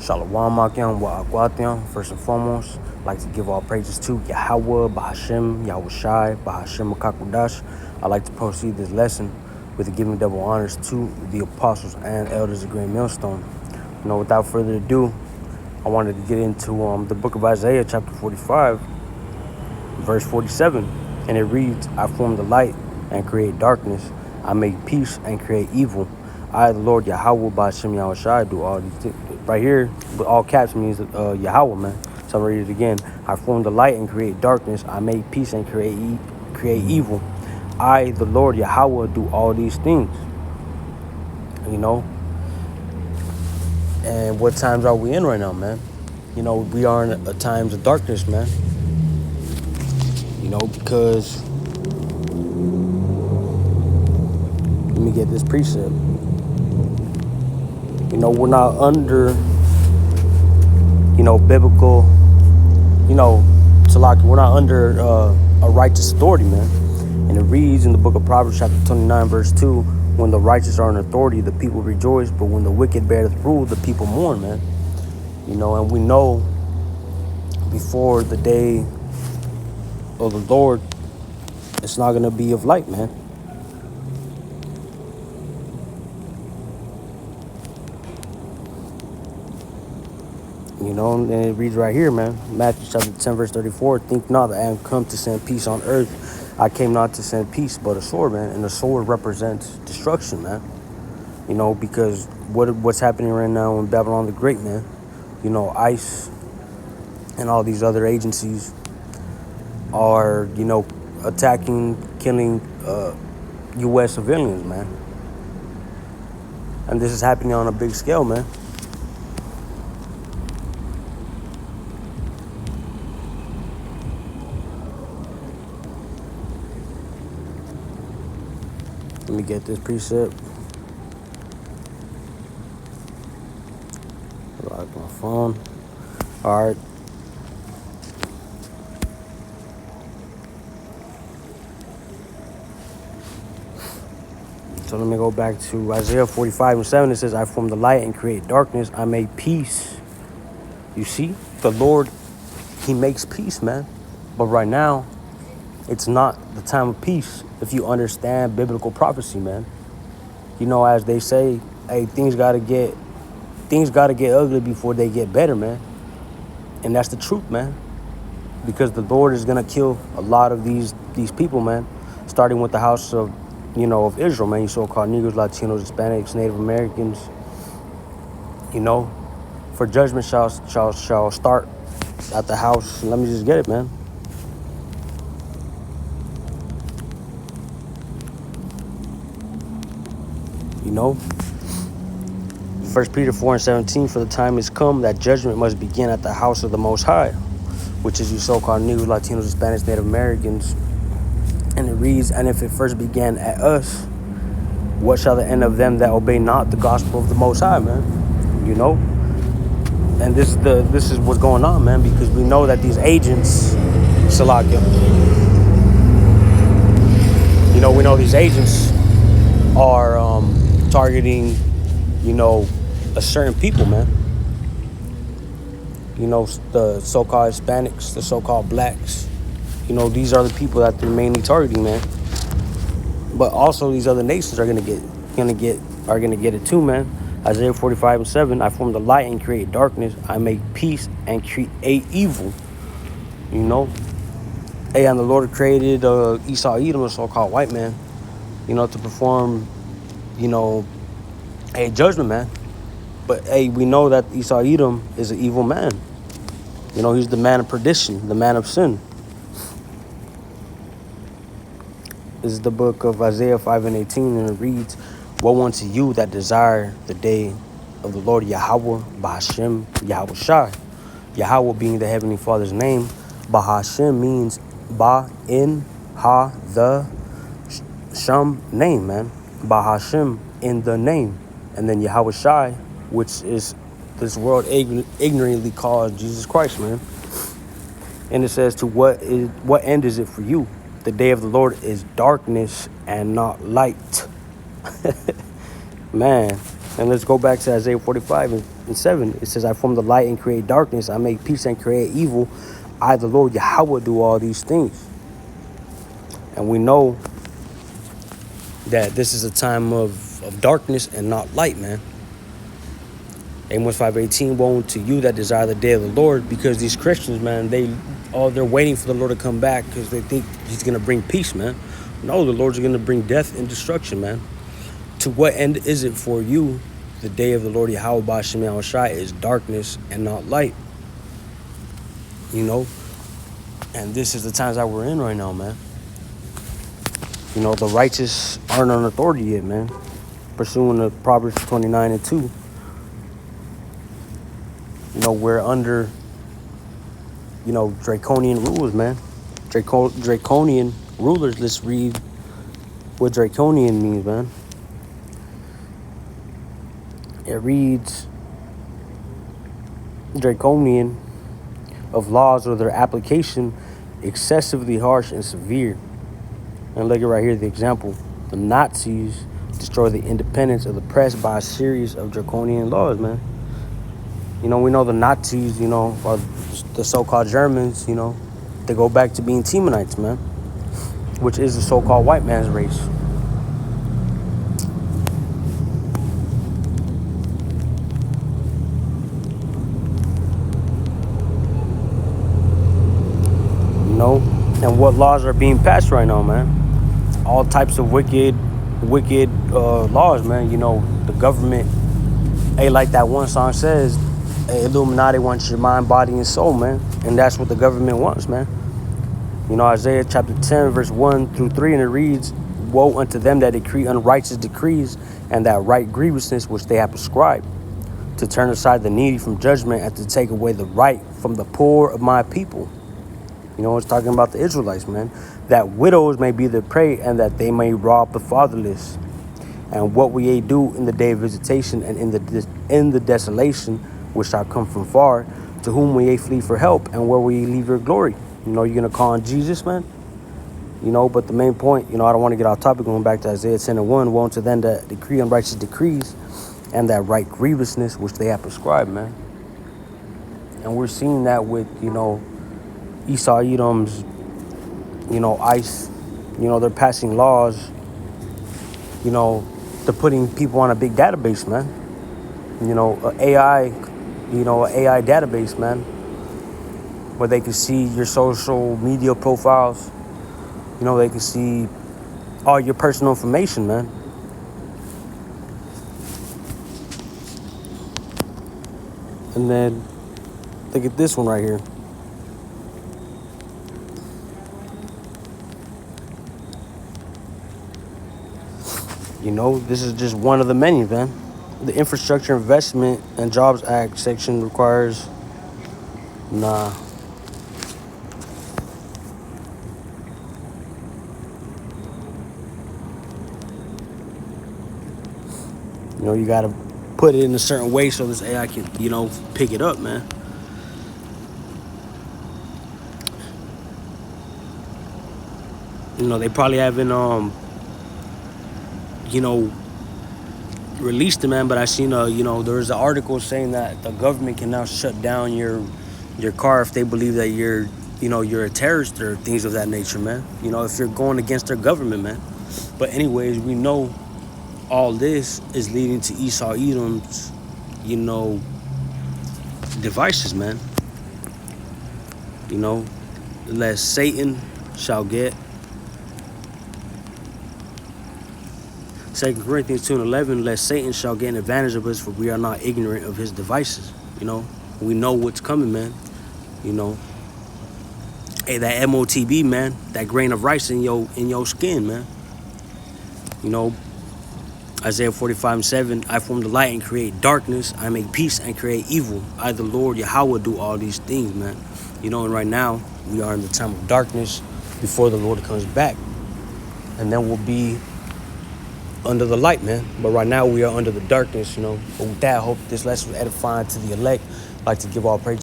Shalom Akim wa Akwatiam. First and foremost, I'd like to give all praises to Yahweh, Bahashem, Yahweh Shai, Bahashem Makakudash. I'd like to proceed this lesson with giving double honors to the apostles and elders of Grand Millstone. Without further ado, I wanted to get into the book of Isaiah, chapter 45, verse 47. And it reads, I form the light and create darkness. I make peace and create evil. I, the Lord Yahweh, Bahashem Yahweh Shai, do all these things. Right here, with all caps means Yahweh, man. So I'm read it again. I form the light and create darkness. I make peace and create evil. I, the Lord Yahweh, do all these things. And what times are we in right now, man? We are in a times of darkness, man. Because let me get this precept. We're not under, biblical, Salaki, we're not under a righteous authority, man. And it reads in the book of Proverbs, chapter 29, verse 2, when the righteous are in authority, the people rejoice, but when the wicked bear the rule, the people mourn, man. And we know before the day of the Lord, it's not going to be of light, man. And it reads right here, man. Matthew chapter 10, verse 34. Think not that I am come to send peace on earth. I came not to send peace, but a sword, man. And the sword represents destruction, man. Because what's happening right now in Babylon the Great, man. ICE and all these other agencies are, attacking, killing U.S. civilians, man. And this is happening on a big scale, man. Let me get this precept. Lock my phone. All right. So let me go back to Isaiah 45 and 7. It says, I form the light and create darkness. I make peace. You see, the Lord, he makes peace, man. But right now, it's not the time of peace if you understand biblical prophecy, man. As they say, hey, things gotta get ugly before they get better, man. And that's the truth, man. Because the Lord is gonna kill a lot of these people, man. Starting with the house of, of Israel, man. You so-called Negroes, Latinos, Hispanics, Native Americans. For judgment shall start at the house. Let me just get it, man. First Peter 4 and 17, for the time is come that judgment must begin at the house of the Most High, which is you so-called Negroes, Latinos, Hispanics, Native Americans. And it reads, and if it first began at us, what shall the end of them that obey not the gospel of the Most High, man? And this is what's going on, man, because we know that these agents, Salakia, we know these agents are targeting, a certain people, man. The so-called Hispanics, the so-called blacks. These are the people that they're mainly targeting, man. But also these other nations are gonna get it too, man. Isaiah 45 and 7. I form the light and create darkness. I make peace and create evil. Hey, and the Lord created Esau Edom, a so-called white man, to perform, a judgment, man. But hey, we know that Esau Edom is an evil man. He's the man of perdition, the man of sin. This is the book of Isaiah 5 and 18, and it reads, woe unto you that desire the day of the Lord Yahweh, Bahashem, Yahweh Shai. Yahweh being the Heavenly Father's name. Bahashem means Ba, in, Ha, the, Sham, name, man. Bahashem, in the name. And then Yahweh Shai, which is this world ignorantly calls Jesus Christ, man. And it says, to what end is it for you? The day of the Lord is darkness and not light. Man, And let's go back to Isaiah 45 and 7. It says, I form the light and create darkness. I make peace and create evil. I, the Lord Yahweh, do all these things. And we know that this is a time of darkness and not light, man. Amos 5:18, woe to you that desire the day of the Lord, because these Christians, man, they're waiting for the Lord to come back because they think he's going to bring peace, man. No, the Lord's going to bring death and destruction, man. To what end is it for you? The day of the Lord Yahweh Ba'ashem Yahushai is darkness and not light. You know? And this is the times that we're in right now, man. You know, the righteous aren't on authority yet, man. Pursuing the Proverbs 29:2. You know, we're under, you know, draconian rules, man. Draconian rulers. Let's read what draconian means, man. It reads, draconian of laws or their application excessively harsh and severe. And look at right here, the example. The Nazis destroy the independence of the press by a series of draconian laws, man. You know, we know the Nazis, you know, or the so-called Germans, you know, they go back to being Temanites, man, which is the so-called white man's race. You know, and what laws are being passed right now, man? All types of wicked laws, man. You know, the government, hey, like that one song says, hey, Illuminati wants your mind, body, and soul, man. And that's what the government wants, man. You know, Isaiah chapter 10, verse 1 through 3, and it reads, woe unto them that decree unrighteous decrees and that right grievousness which they have prescribed, to turn aside the needy from judgment and to take away the right from the poor of my people. You know, it's talking about the Israelites, man. That widows may be their prey and that they may rob the fatherless. And what will ye do in the day of visitation and in the desolation which shall come from far? To whom will ye flee for help, and where will ye leave your glory? You know, you're going to call on Jesus, man? You know, but the main point, you know, I don't want to get off topic, going back to Isaiah 10:1, woe unto them that decree unrighteous decrees and that right grievousness which they have prescribed, man. And we're seeing that with, you know, Esau, Edom's, you know, ICE, you know, they're passing laws, you know, they're putting people on a big database, man. You know, AI database, man, where they can see your social media profiles. You know, they can see all your personal information, man. And then look at this one right here. You know, this is just one of the many, man. The Infrastructure Investment and Jobs Act section requires, you know, you got to put it in a certain way so this AI can, you know, pick it up, man. You know, they probably haven't, you know, released it, man, but I seen you know, there was an article saying that the government can now shut down your car if they believe that you're a terrorist or things of that nature, man. You know, if you're going against their government, man. But anyways, we know all this is leading to Esau Edom's, you know, devices, man. You know, lest Satan shall get. 2 Corinthians 2:11, lest Satan shall get an advantage of us, for we are not ignorant of his devices. You know, we know what's coming, man. You know, hey, that MOTB, man, that grain of rice in your skin, man. You know, Isaiah 45:7, I form the light and create darkness. I make peace and create evil. I, the Lord Yahweh, do all these things, man. You know, and right now we are in the time of darkness before the Lord comes back, and then we'll be under the light, man. But right now we are under the darkness, you know. But with that, I hope this lesson was edifying to the elect. I'd like to give all praise